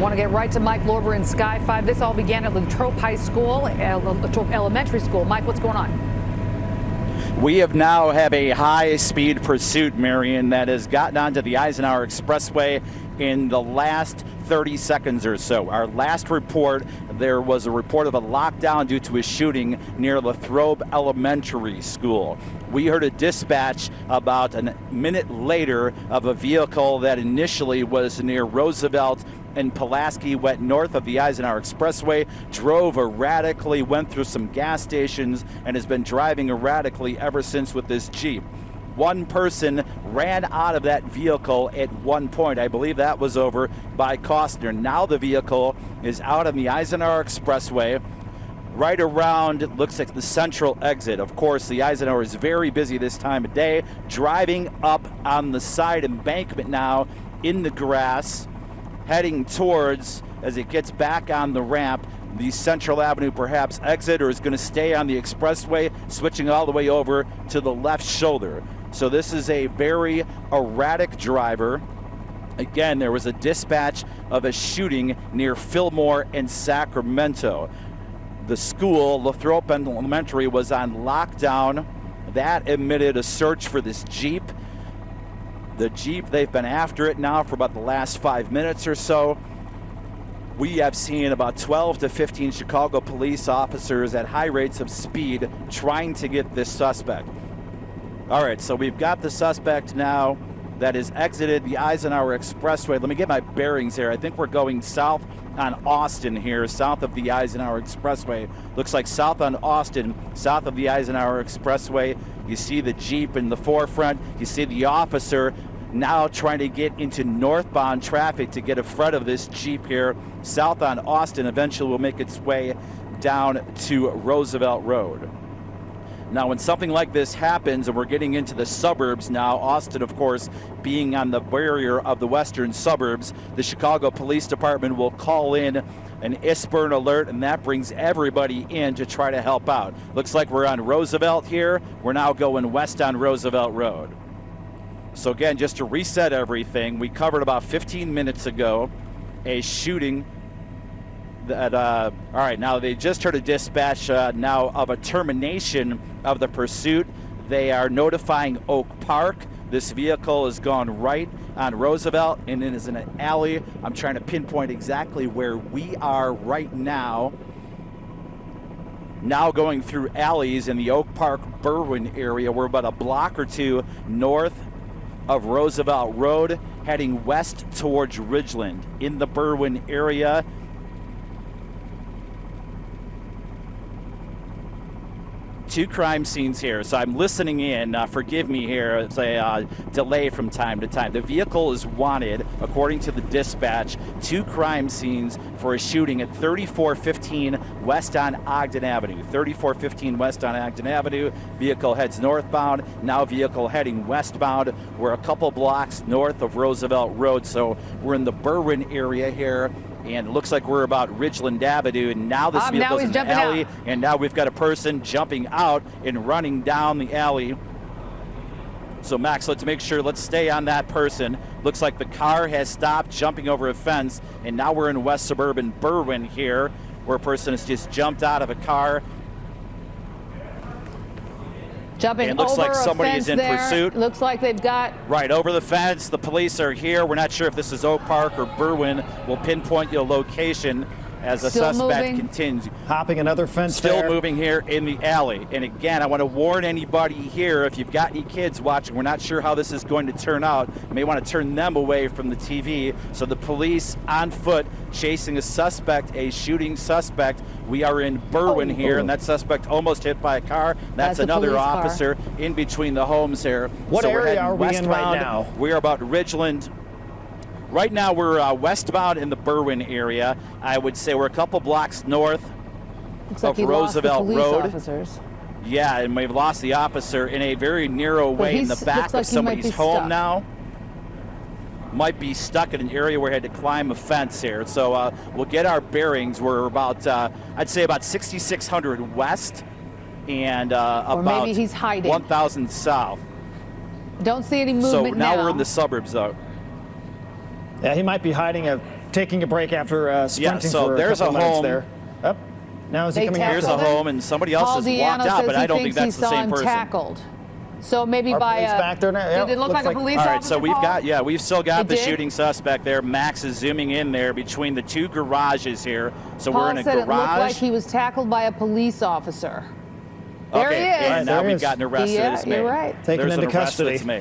Want to get right to Mike Lorber in Sky 5. This all began at Latrobe High School, Latrobe Elementary School. Mike, what's going on? We have a high-speed pursuit, Marion, that has gotten onto the Eisenhower Expressway in the last 30 seconds or so. Our last report, there was a report of a lockdown due to a shooting near Latrobe Elementary School. We heard a dispatch about a minute later of a vehicle that initially was near Roosevelt and Pulaski, went north of the Eisenhower Expressway, drove erratically, went through some gas stations, and has been driving erratically ever since with this Jeep. One person ran out of that vehicle at one point. I believe that was over by Costner. Now the vehicle is out on the Eisenhower Expressway, right around, it looks like the central exit. Of course, the Eisenhower is very busy this time of day, driving up on the side embankment now in the grass, heading towards, as it gets back on the ramp, the Central Avenue perhaps exit, or is going to stay on the expressway, switching all the way over to the left shoulder. So this is a very erratic driver. Again, there was a dispatch of a shooting near Fillmore and Sacramento. The school, Latrobe Elementary, was on lockdown. That admitted a search for this Jeep. The Jeep, they've been after it now for about the last 5 minutes or so. We have seen about 12 to 15 Chicago police officers at high rates of speed trying to get this suspect. All right, so we've got the suspect now that has exited the Eisenhower Expressway. Let me get my bearings here. I think we're going south on Austin here, south of the Eisenhower Expressway. Looks like south on Austin, south of the Eisenhower Expressway. You see the Jeep in the forefront. You see the officer now trying to get into northbound traffic to get in front of this Jeep here, south on Austin. Eventually will make its way down to Roosevelt Road. Now, when something like this happens, and we're getting into the suburbs now, Austin, of course, being on the barrier of the western suburbs, the Chicago Police Department will call in an ISBERN alert, and that brings everybody in to try to help out. Looks like we're on Roosevelt here. We're now going west on Roosevelt Road. So again, just to reset everything, we covered about 15 minutes ago a shooting that, all right, now they just heard a dispatch now of a termination of the pursuit. They are notifying Oak Park. This vehicle has gone right on Roosevelt and it is in an alley. I'm trying to pinpoint exactly where we are right now. Now going through alleys in the Oak Park Berwyn area. We're about a block or two north of Roosevelt Road, heading west towards Ridgeland in the Berwyn area. Two crime scenes here, so I'm listening in. Forgive me here, it's a delay from time to time. The vehicle is wanted, according to the dispatch, two crime scenes for a shooting at 3415 West on Ogden Avenue. 3415 West on Ogden Avenue, vehicle heads northbound, now vehicle heading westbound. We're a couple blocks north of Roosevelt Road, so we're in the Berwyn area here. And it looks like we're about Ridgeland Avenue, and now this vehicle's in the alley, and now we've got a person jumping out and running down the alley. So Max, let's make sure, let's stay on that person. Looks like the car has stopped jumping over a fence, and now we're in West Suburban Berwyn here, where a person has just jumped out of a car. Jumping it looks over like somebody is in there. pursuit. Looks like they've got... Right, over the fence. The police are here. We're not sure if this is Oak Park or Berwyn. We'll pinpoint your location as the suspect continues. Hopping another fence Still moving here in the alley. And again, I want to warn anybody here, if you've got any kids watching, we're not sure how this is going to turn out. You may want to turn them away from the TV. So the police on foot chasing a suspect, a shooting suspect. We are in Berwyn here, and that suspect almost hit by a car. That's another officer in between the homes here. What area are we in right now? We are about Ridgeland. Right now we're westbound in the Berwyn area. I would say we're a couple blocks north of Roosevelt Road. Officers. Yeah, and we've lost the officer in a very narrow way in the back of somebody's home now. Might be stuck in an area where he had to climb a fence here. So we'll get our bearings. We're about, I'd say about 6600 west and about maybe he's hiding. 1000 south. Don't see any movement now. So now we're in the suburbs though. Yeah, he might be hiding a taking a break after sprinting so for there's a couple a minutes home. there. Up. Now is he They coming tackled Here's after a him? home, and somebody else Paul has Deanna walked out, says but I don't he think thinks that's he the saw same him person. tackled. So maybe Our by police back there now. Yep, did it look looks like a police All officer? right, so we've Paul? got, we've still got It the did? shooting suspect there. Max is zooming in there between the two garages here. So Paul we're in a said garage. it looked like he was tackled by a police officer. There okay, he is. and now There he we've is. got an arrest that is made. You're right. Taken There's into an arrest custody. that's made.